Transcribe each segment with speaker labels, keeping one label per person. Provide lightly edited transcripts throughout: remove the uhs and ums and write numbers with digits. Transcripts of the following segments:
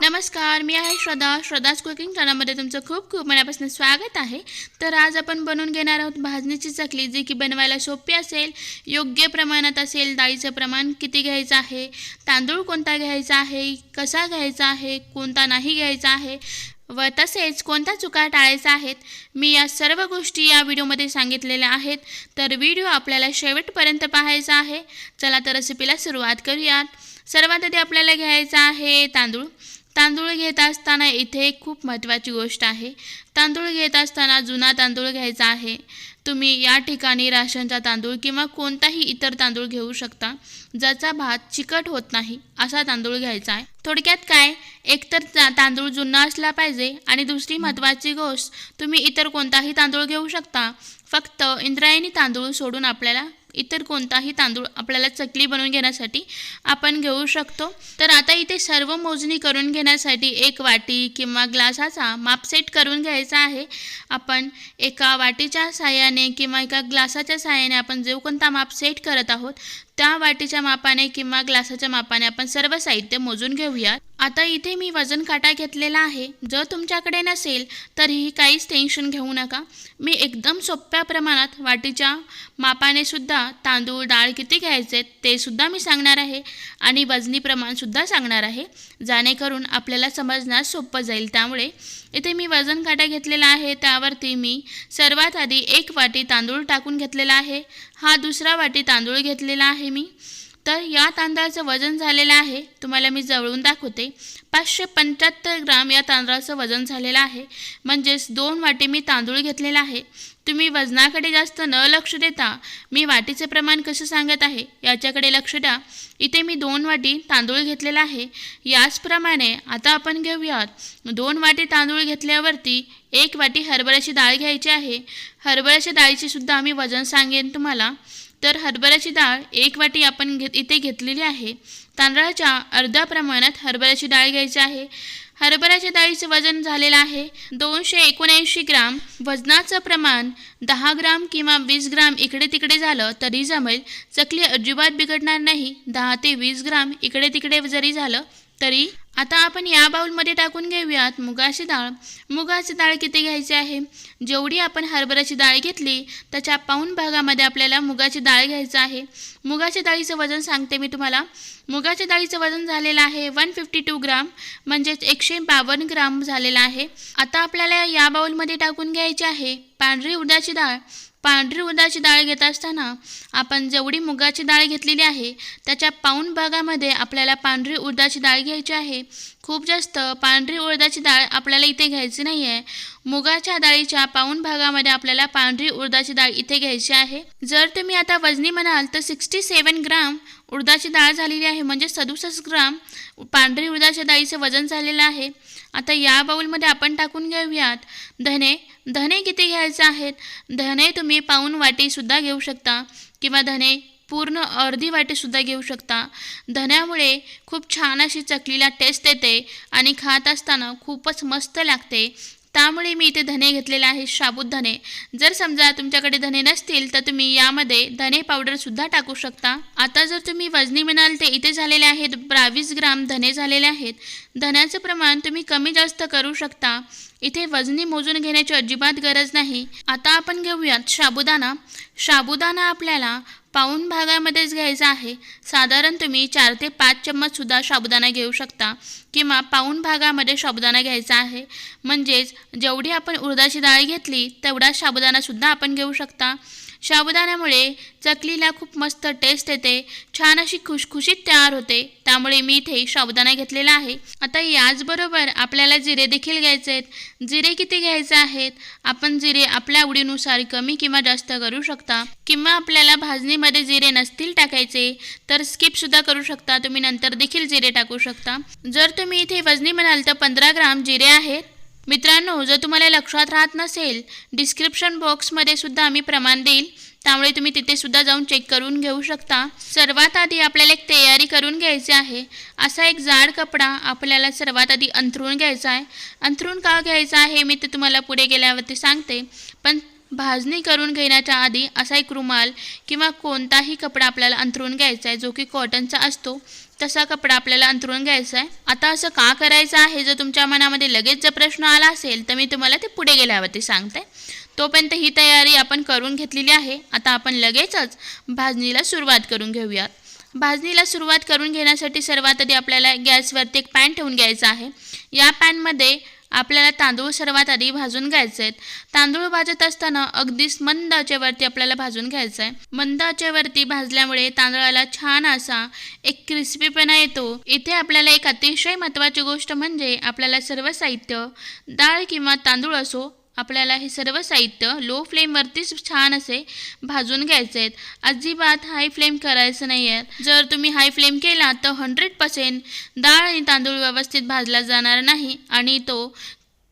Speaker 1: नमस्कार, मी आहे श्रद्धाच कुकिंग चॅनलमध्ये तुमचं खूप खूप मनापासून स्वागत आहे। तर आज आपण बनवून घेणार आहोत भाजणीची चकली, जी की बनवायला सोपी असेल, योग्य प्रमाणात असेल। डाळीचं प्रमाण किती घ्यायचं आहे, तांदूळ कोणता घ्यायचा आहे, कसा घ्यायचा आहे, कोणता नाही घ्यायचा आहे व तसेच कोणत्या चुका टाळायच्या आहेत, मी या सर्व गोष्टी या व्हिडिओमध्ये सांगितलेल्या आहेत। तर व्हिडिओ आपल्याला शेवटपर्यंत पाहायचा आहे। चला तर रेसिपीला सुरुवात करूयात। सर्वात आधी आपल्याला घ्यायचा आहे तांदूळ। तांदूळ घेत असताना इथे खूप महत्त्वाची गोष्ट आहे। तांदूळ घेत असताना जुना तांदूळ घ्यायचा आहे। तुम्ही या ठिकाणी राशनचा तांदूळ किंवा कोणताही इतर तांदूळ घेऊ शकता, ज्याचा भात चिकट होत नाही असा तांदूळ घ्यायचा आहे। थोडक्यात काय, एकतर तांदूळ जुना असला पाहिजे आणि दुसरी महत्त्वाची गोष्ट, तुम्ही इतर कोणताही तांदूळ घेऊ शकता। फक्त इंद्रायणी तांदूळ सोडून आपल्याला इतर कोणताही तांदूळ आपल्याला चकली बनवून घेण्यासाठी आपण घेऊ शकतो। तर आता इथे सर्व मोजणी करून घेण्यासाठी एक वाटी किंवा ग्लासाचा माप सेट करून घ्यायचा आहे। आपण एका वाटीच्या साहाय्याने किंवा एका ग्लासाच्या साहाय्याने आपण जो कोणता माप सेट करत आहोत, त्या वाटीच्या मापाने किंवा ग्लासाच्या मापाने आपण सर्व साहित्य मोजून घेऊयात। आता इथे मी वजन काटा घेतलेला आहे। जर तुमच्याकडे नसेल तरीही काहीच टेन्शन घेऊ नका। मी एकदम सोप्या प्रमाणात वाटीच्या मापाने सुद्धा तांदूळ डाळ किती घ्यायचे ते सुद्धा मी सांगणार आहे आणि वजनी प्रमाण सुद्धा सांगणार आहे, जेणेकरून आपल्याला समजण्यास सोपं जाईल। त्यामुळे इथे मी वजन काटा घेतलेला आहे, त्यावरती मी सर्वात आधी एक वाटी तांदूळ टाकून घेतलेला आहे। हा दुसरा वाटी तांदूळ घेतलेला आहे मी। तर या तांदळाचं वजन झालेलं आहे, तुम्हाला मी जवळून दाखवते। 575 ग्राम या तांदळाचं वजन झालेलं आहे, म्हणजेच 2 वाटी मी तांदूळ घेतलेला आहे। तुम्ही वजनाकडे जास्त न लक्ष देता मी वाटीचे प्रमाण कसं सांगत आहे याच्याकडे लक्ष द्या। इथे मी 2 वाटी तांदूळ घेतलेला आहे। याचप्रमाणे आता आपण घेऊयात 2 वाटी तांदूळ घेतल्यावरती 1 वाटी हरभऱ्याची डाळ घ्यायची आहे। हरभऱ्याच्या डाळीचे सुद्धा मी वजन सांगेन तुम्हाला। तर हरभऱ्याची डाळ 1 वाटी आपण इथे घेतलेली आहे। तांदळाच्या अर्ध्या प्रमाणात हरभऱ्याची डाळ घ्यायची आहे। हरभऱ्याच्या डाळीचं वजन झालेलं आहे 279 ग्राम। वजनाचं प्रमाण 10 ग्राम किंवा 20 ग्राम इकडे तिकडे झालं तरी जमेल, चकली अजिबात बिघडणार नाही। 10 ते 20 ग्राम इकडे तिकडे जरी झालं तरी। आता आपण या बाउलमध्ये टाकून घेऊयात मुगाची डाळ। मुगाची डाळ किती घ्यायची आहे, जेवढी आपण हरभऱ्याची डाळ घेतली त्याच्या पाऊण भागामध्ये आपल्याला मुगाची डाळ घ्यायचं आहे। मुगाच्या डाळीचं वजन सांगते मी तुम्हाला। मुगाच्या डाळीचं वजन झालेलं आहे 152 ग्राम, म्हणजेच 152 ग्राम झालेलं आहे। आता आपल्याला या बाउलमध्ये टाकून घ्यायची आहे पांढरी उडदाची डाळ। पांढरी उडदाची डाळ घेत असताना आपण जेवढी मुगाची डाळ घेतलेली आहे त्याच्या पाऊण भागामध्ये आपल्याला पांढरी उडदाची डाळ घ्यायची आहे। खूप जास्त पांढरी उडदाची डाळ आपल्याला इथे घ्यायची नाही आहे। मुगाच्या डाळीच्या पाऊण भागामध्ये आपल्याला पांढरी उडदाची डाळ इथे घ्यायची आहे। जर तुम्ही आता वजनी म्हणाल तर 67 ग्राम उडदाची डाळ झालेली आहे, म्हणजे 67 ग्राम पांढरी उडदाच्या डाळीचं वजन झालेलं आहे। आता या बाउलमध्ये आपण टाकून घेऊयात धने। धने किती घ्यायचे आहेत, धने तुम्ही पाऊण वाटीसुद्धा घेऊ शकता किंवा धने पूर्ण अर्धी वाटीसुद्धा घेऊ शकता। धन्यामुळे खूप छान अशी चकलीला टेस्ट येते आणि खात असताना खूपच मस्त लागते, त्यामुळे मी इथे धने घेतलेले आहे, साबुत धने। जर समजा तुमच्याकडे धने नसतील तर तुम्ही यामध्ये धने पावडरसुद्धा टाकू शकता। आता जर तुम्ही वजनी म्हणाल तर इथे झालेले आहेत 22 ग्राम धने झालेले आहेत। धन्याचं प्रमाण तुम्ही कमी जास्त करू शकता, इथे वजनी मोजून घेण्याची अजिबात गरज नाही। आता आपण घेऊयात साबुदाणा। साबुदाणा आपल्याला पाऊण भागामध्येच घ्यायचा आहे। साधारण तुम्ही 4 ते 5 चम्मचसुद्धा साबुदाणा घेऊ शकता किंवा पाऊण भागामध्ये साबुदाणा घ्यायचा आहे, म्हणजेच जेवढी आपण उडदाची डाळ घेतली तेवढा साबुदाणासुद्धा आपण घेऊ शकता। साबुदाण्यामुळे चकलीला खूप मस्त टेस्ट येते, छान अशी खुशखुशीत तयार होते, त्यामुळे मी इथे साबुदाणा घेतलेला आहे। आता याचबरोबर आपल्याला जिरे देखील घ्यायचे आहेत। जिरे किती घ्यायचे आहेत, आपण जिरे आपल्या आवडीनुसार कमी किंवा जास्त करू शकता, किंवा आपल्याला भाजणीमध्ये जिरे नसतील टाकायचे तर स्किपसुद्धा करू शकता, तुम्ही नंतर देखील जिरे टाकू शकता। जर तुम्ही इथे वजनी म्हणाल तर 15 ग्राम जिरे आहेत। मित्रांनो, जर तुम्हाला लक्षात राहत नसेल, डिस्क्रिप्शन बॉक्समध्ये सुद्धा मी प्रमाण देईल, त्यामुळे तुम्ही तिथे सुद्धा जाऊन चेक करून घेऊ शकता। सर्वात आधी आपल्याला एक तयारी करून घ्यायची आहे। असा एक जाड कपडा आपल्याला सर्वात आधी अंथरून घ्यायचा आहे। अंथरून का घ्यायचा आहे मी ते तुम्हाला पुढे गेल्यावरती सांगते, पण भाजणी करून घेण्याच्या आधी असा एक रुमाल किंवा कोणताही कपडा आपल्याला अंथरून घ्यायचा आहे, जो की कॉटनचा असतो. तसा कपडा आपल्याला अंथरून घ्यायचा आहे. आता असं का करायचं आहे, जर तुमच्या मनामध्ये लगेच जर प्रश्न आला असेल तर मी तुम्हाला ते पुढे गेल्यावरती सांगते. तोपर्यंत ही तयारी आपण करून घेतलेली आहे. आता आपण लगेचच भाजणीला सुरुवात करून घेऊयात. भाजणीला सुरुवात करून घेण्यासाठी सर्वात आधी आपल्याला गॅसवरती एक पॅन ठेवून घ्यायचा आहे. या पॅनमध्ये आपल्याला तांदूळ सर्वात आधी भाजून घ्यायचे आहेत. तांदूळ भाजत असताना अगदीच मंद आचेवरती आपल्याला भाजून घ्यायचं आहे. मंद आचेवरती भाजल्यामुळे तांदळाला छान असा एक क्रिस्पीपणा येतो. इथे आपल्याला एक अतिशय महत्त्वाची गोष्ट म्हणजे आपल्याला सर्व साहित्य, डाळ किंवा तांदूळ असो, आपल्याला हे सर्व साहित्य लो फ्लेमवरतीच छान असे भाजून घ्यायचे आहेत. अजिबात हाय फ्लेम करायचं नाही आहे. जर तुम्ही हाय फ्लेम केला तर 100% डाळ आणि तांदूळ व्यवस्थित भाजला जाणार नाही आणि तो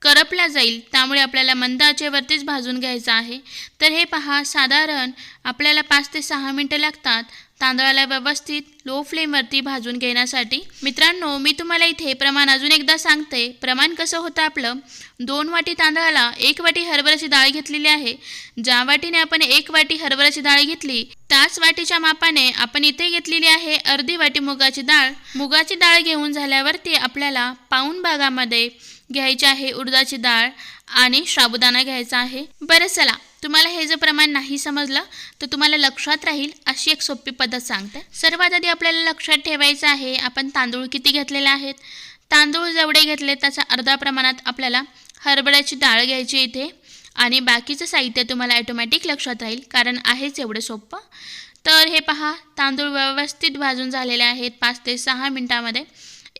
Speaker 1: करपला जाईल. त्यामुळे आपल्याला मंद आचेवरतीच भाजून घ्यायचं आहे. तर हे पहा, साधारण आपल्याला 5 ते 6 मिनटं लागतात तांदळाला व्यवस्थित लो फ्लेमवरती भाजून घेण्यासाठी. मित्रांनो, मी तुम्हाला इथे प्रमाण अजून एकदा सांगते. प्रमाण कसं होतं आपलं, 2 वाटी तांदळाला 1 वाटी हरभऱ्याची डाळ घेतलेली आहे. ज्या वाटीने आपण 1 वाटी हरभऱ्याची डाळ घेतली त्याच वाटीच्या मापाने आपण इथे घेतलेली आहे अर्धी वाटी मुगाची डाळ. मुगाची डाळ घेऊन झाल्यावरती आपल्याला पाऊण भागामध्ये घ्यायची आहे उडदाची डाळ आणि साबुदाणा घ्यायचा आहे. बरं चला, तुम्हाला हे जर प्रमाण नाही समजलं तर तुम्हाला लक्षात राहील अशी एक सोपी पद्धत सांगते. सर्वात आधी आपल्याला लक्षात ठेवायचं आहे आपण तांदूळ किती घेतलेले आहेत. तांदूळ जेवढे घेतले त्याच्या अर्धा प्रमाणात आपल्याला हरभऱ्याची डाळ घ्यायची इथे आणि बाकीचं साहित्य तुम्हाला ऑटोमॅटिक लक्षात राहील, कारण आहेच एवढं सोपं. तर हे पहा, तांदूळ व्यवस्थित भाजून झालेले आहेत 5 ते 6 मिनटामध्ये.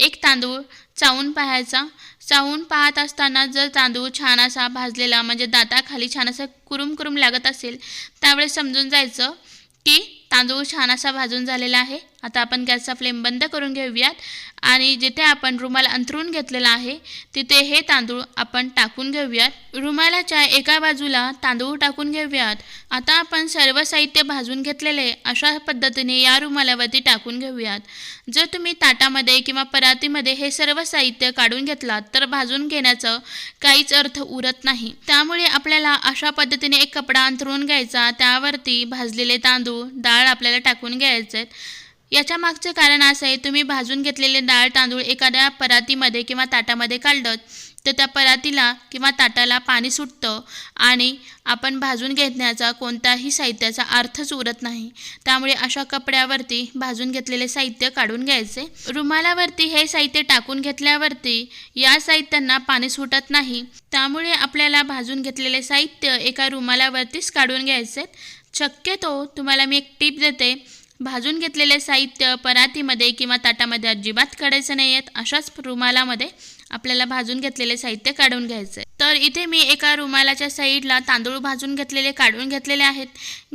Speaker 1: एक तांदूळ चावून पाहायचा. चावून पाहत असताना जर तांदूळ छान असा भाजलेला म्हणजे दाताखाली छान असं कुरुम कुरुम लागत असेल त्यावेळेस समजून जायचं की तांदूळ छान असा भाजून झालेला आहे. आता आपण गॅसचा फ्लेम बंद करून घेऊयात आणि जिथे आपण रुमाल अंथरून घेतलेला आहे तिथे हे तांदूळ आपण टाकून घेऊयात. रुमालाच्या एका बाजूला तांदूळ टाकून घेऊयात. आता आपण सर्व साहित्य भाजून घेतलेले अशा पद्धतीने या रुमालावरती टाकून घेऊयात. जर तुम्ही ताटामध्ये किंवा परातीमध्ये हे सर्व साहित्य काढून घेतलात तर भाजून घेण्याचं काहीच अर्थ उरत नाही. त्यामुळे आपल्याला अशा पद्धतीने एक कपडा अंथरून घ्यायचा, त्यावरती भाजलेले तांदूळ, डाळ आपल्याला टाकून घ्यायचे. याच्या मागचं कारण असं आहे, तुम्ही भाजून घेतलेले डाळ तांदूळ एखाद्या परातीमध्ये किंवा ताटामध्ये काढलं तर त्या परातीला किंवा ताटाला पाणी सुटतं आणि आपण भाजून घेण्याचा कोणताही साहित्याचा अर्थच उरत नाही. त्यामुळे अशा कपड्यावरती भाजून घेतलेले साहित्य काढून घ्यायचे. रुमालावरती हे साहित्य टाकून घेतल्यावरती या साहित्यांना पाणी सुटत नाही. त्यामुळे आपल्याला भाजून घेतलेले साहित्य एका रुमालावरतीच काढून घ्यायचे. शक्यतो तुम्हाला मी एक टीप देते, भाजून घेतलेले साहित्य परातीमध्ये किंवा ताटामध्ये अजिबात काढायचं नाही आहेत. अशाच रुमालामध्ये आपल्याला भाजून घेतलेले साहित्य काढून घ्यायचं आहे. तर इथे मी एका रुमालाच्या साईडला तांदूळ भाजून घेतलेले काढून घेतलेले आहेत.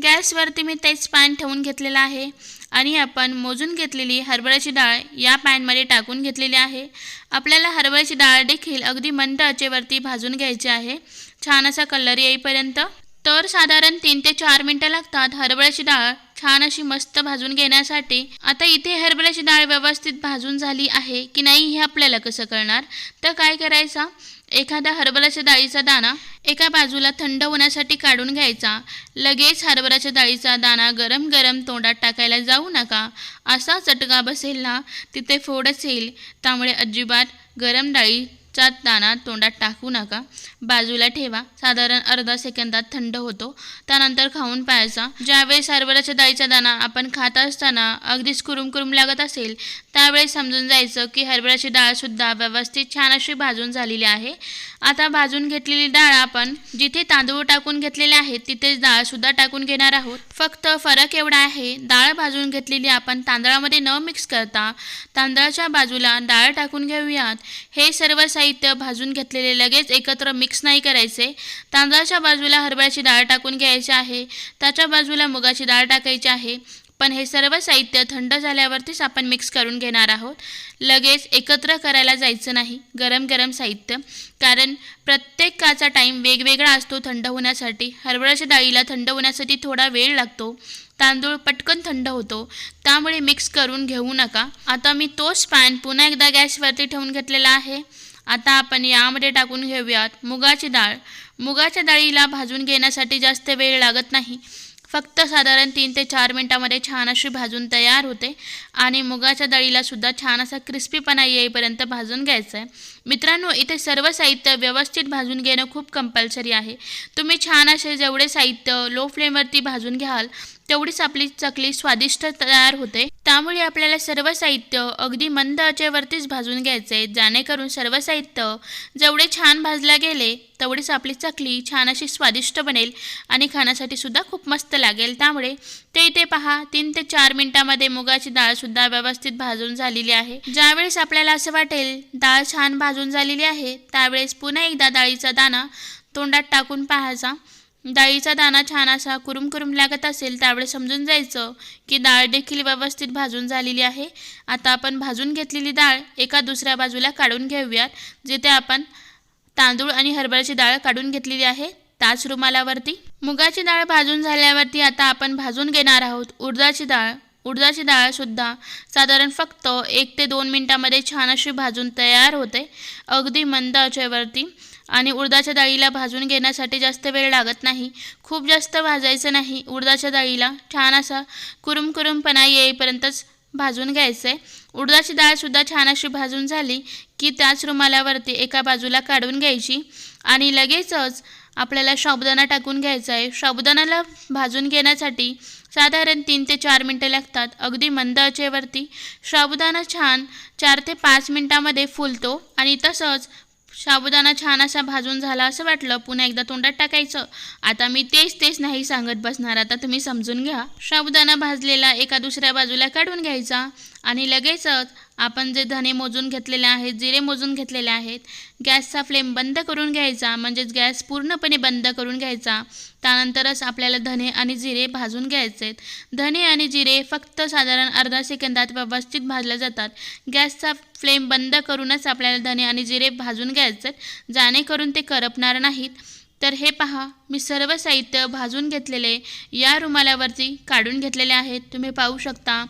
Speaker 1: गॅसवरती मी तेच पॅन ठेवून घेतलेलं आहे आणि आपण मोजून घेतलेली हरभऱ्याची डाळ या पॅनमध्ये टाकून घेतलेली आहे. आपल्याला हरभऱ्याची डाळ देखील अगदी मंद आचेवरती भाजून घ्यायची आहे, छान असा कलर येईपर्यंत. तर साधारण 3 ते 4 मिनटं लागतात हरभऱ्याची डाळ छान अशी मस्त भाजून घेण्यासाठी. आता इथे हरभऱ्याची डाळ व्यवस्थित भाजून झाली आहे की नाही हे आपल्याला कसं कळणार, तर काय करायचा, एखादा हरभऱ्याच्या डाळीचा दाणा एका बाजूला थंड होण्यासाठी काढून घ्यायचा. लगेच हरभऱ्याच्या डाळीचा दाणा गरम गरम तोंडात टाकायला जाऊ नका. असा चटका बसेल ना तिथे फोडच येईल. त्यामुळे अजिबात गरम डाळीचा दाणा तोंडात टाकू नका, बाजूला ठेवा. साधारण अर्धा सेकंदात थंड होतो, त्यानंतर खाऊन पाहायचा. ज्यावेळेस हरभऱ्याच्या डाळीचा दाणा आपण खात असताना अगदीच कुरुम कुरुम लागत असेल त्यावेळेस समजून जायचं की हरभऱ्याची डाळसुद्धा व्यवस्थित छान अशी भाजून झालेली आहे. आता भाजून घेतलेली डाळ आपण जिथे तांदूळ टाकून घेतलेले आहेत तिथेच डाळसुद्धा टाकून घेणार आहोत. फक्त फरक एवढा आहे, डाळ भाजून घेतलेली आपण तांदळामध्ये न मिक्स करता तांदळाच्या बाजूला डाळ टाकून घेऊयात. हे सर्व साहित्य भाजून घेतलेले लगेच एकत्र मिक्स नाही करायचे. तांदळाच्या बाजूला हरभऱ्याची डाळ टाकून घ्यायची आहे, त्याच्या बाजूला मुगाची डाळ टाकायची आहे. पण हे सर्व साहित्य थंड झाल्यावरतीच आपण मिक्स करून घेणार आहोत. लगेच एकत्र करायला जायचं नाही गरम गरम साहित्य, कारण प्रत्येकाचा टाईम वेगवेगळा असतो थंड होण्यासाठी. हरभऱ्याच्या डाळीला थंड होण्यासाठी थोडा वेळ लागतो, तांदूळ पटकन थंड होतो, त्यामुळे मिक्स करून घेऊ नका. आता मी तोच पॅन पुन्हा एकदा गॅसवरती ठेवून घेतलेला आहे आता आपण यामध्ये टाकून घेऊयात मुगाची डाळ. मुगाच्या डाळीला भाजून घेण्यासाठी जास्त वेळ लागत नाही. फक्त साधारण 3 ते 4 मिनटामध्ये छान अशी भाजून तयार होते आणि मुगाच्या डाळीला सुद्धा छान असा क्रिस्पीपणा येईपर्यंत भाजून घ्यायचं आहे. मित्रांनो, इथे सर्व साहित्य व्यवस्थित भाजून घेणं खूप कंपल्सरी आहे. तुम्ही छान असे जेवढे साहित्य लो फ्लेमवरती भाजून घ्याल तेवढीच आपली चकली स्वादिष्ट तयार होते. त्यामुळे आपल्याला सर्व साहित्य अगदी मंद आचेवरतीच भाजून घ्यायचे आहे, जेणेकरून सर्व साहित्य जेवढे छान भाजले गेले तेवढीच आपली चकली छान अशी स्वादिष्ट बनेल आणि खाण्यासाठी सुद्धा खूप मस्त लागेल. त्यामुळे ते इथे पहा 3 ते 4 मिनटामध्ये मुगाची डाळसुद्धा व्यवस्थित भाजून झालेली आहे. ज्यावेळेस आपल्याला असं वाटेल डाळ छान भाजून झालेली आहे त्यावेळेस पुन्हा एकदा डाळीचा दाणा तोंडात टाकून पाहायचा. डाळीचा दाणा छान असा कुरुम लागत असेल त्यावेळेस समजून जायचं की डाळ देखील व्यवस्थित भाजून झालेली आहे. आता आपण भाजून घेतलेली डाळ एका दुसऱ्या बाजूला काढून घेऊयात, जिथे आपण तांदूळ आणि हरभऱ्याची डाळ काढून घेतलेली आहे त्याच रुमालावरती. मुगाची डाळ भाजून झाल्यावरती आता आपण भाजून घेणार आहोत उडदाची डाळ. उडदाची डाळसुद्धा साधारण फक्त 1 ते 2 मिनटामध्ये छान अशी भाजून तयार होते अगदी मंद आचेवरती. आणि उडदाच्या डाळीला भाजून घेण्यासाठी जास्त वेळ लागत नाही. खूप जास्त भाजायचं नाही. उडदाच्या डाळीला छान असा कुरुमपणा येईपर्यंतच भाजून घ्यायचं आहे. उडदाची डाळसुद्धा छान अशी भाजून झाली की त्याच रुमालावरती एका बाजूला काढून घ्यायची आणि लगेचच आपल्याला साबुदाणा टाकून घ्यायचा आहे. साबुदाण्याला भाजून घेण्यासाठी साधारण 3 ते 4 मिनटं लागतात अगदी मंद आचेवरती. साबुदाणा छान 4 ते 5 मिनटामध्ये फुलतो आणि तसंच साबुदाणा छान असा भाजून झाला असं वाटलं पुन्हा एकदा तोंडात टाकायचं. आता मी तेच नाही सांगत बसणार, आता तुम्ही समजून घ्या. साबुदाणा भाजलेला एका दुसऱ्या बाजूला काढून घ्यायचा आणि लगेचच आपण जे धणे मोजून घेतलेले आहेत, जिरे मोजून घेतलेले आहेत, गॅसचा फ्लेम बंद करून घ्यायचा, म्हणजेच गॅस पूर्णपणे बंद करून घ्यायचा. त्यानंतरच आपल्याला धणे आणि जिरे भाजून घ्यायचे आहेत. धणे आणि जिरे फक्त साधारण अर्धा सेकंदात व्यवस्थित भाजले जातात. गॅसचा फ्लेम बंद करूनच आपल्याला धणे आणि जिरे भाजून घ्यायचे आहेत, जेणेकरून ते करपणार नाहीत. तर हे पहा, मी सर्व साहित्य भाजून घेतलेले या रुमालावरती काढून घेतलेले आहेत. तुम्ही पाहू शकता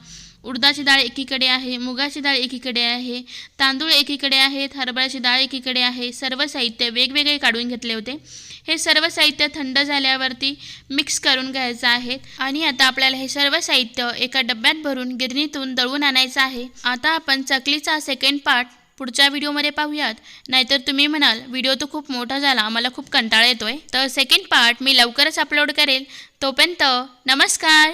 Speaker 1: उडदाची डाळ एकीकडे आहे, मुगाची डाळ एकीकडे आहे, तांदूळ एकीकडे आहेत, हरभऱ्याची डाळ एकीकडे आहे. सर्व साहित्य वेगवेगळे काढून घेतले होते. हे सर्व साहित्य थंड झाल्यावरती मिक्स करून घ्यायचं आहे आणि आता आपल्याला हे सर्व साहित्य एका डब्यात भरून गिरणीतून दळून आणायचं आहे. आता आपण चकलीचा सेकंड पार्ट पुढच्या व्हिडिओमध्ये पाहूयात. नाहीतर तुम्ही म्हणाल व्हिडिओ तो खूप मोठा झाला, आम्हाला खूप कंटाळा येतोय. तर सेकंड पार्ट मी लवकरच अपलोड करेल. तोपर्यंत नमस्कार.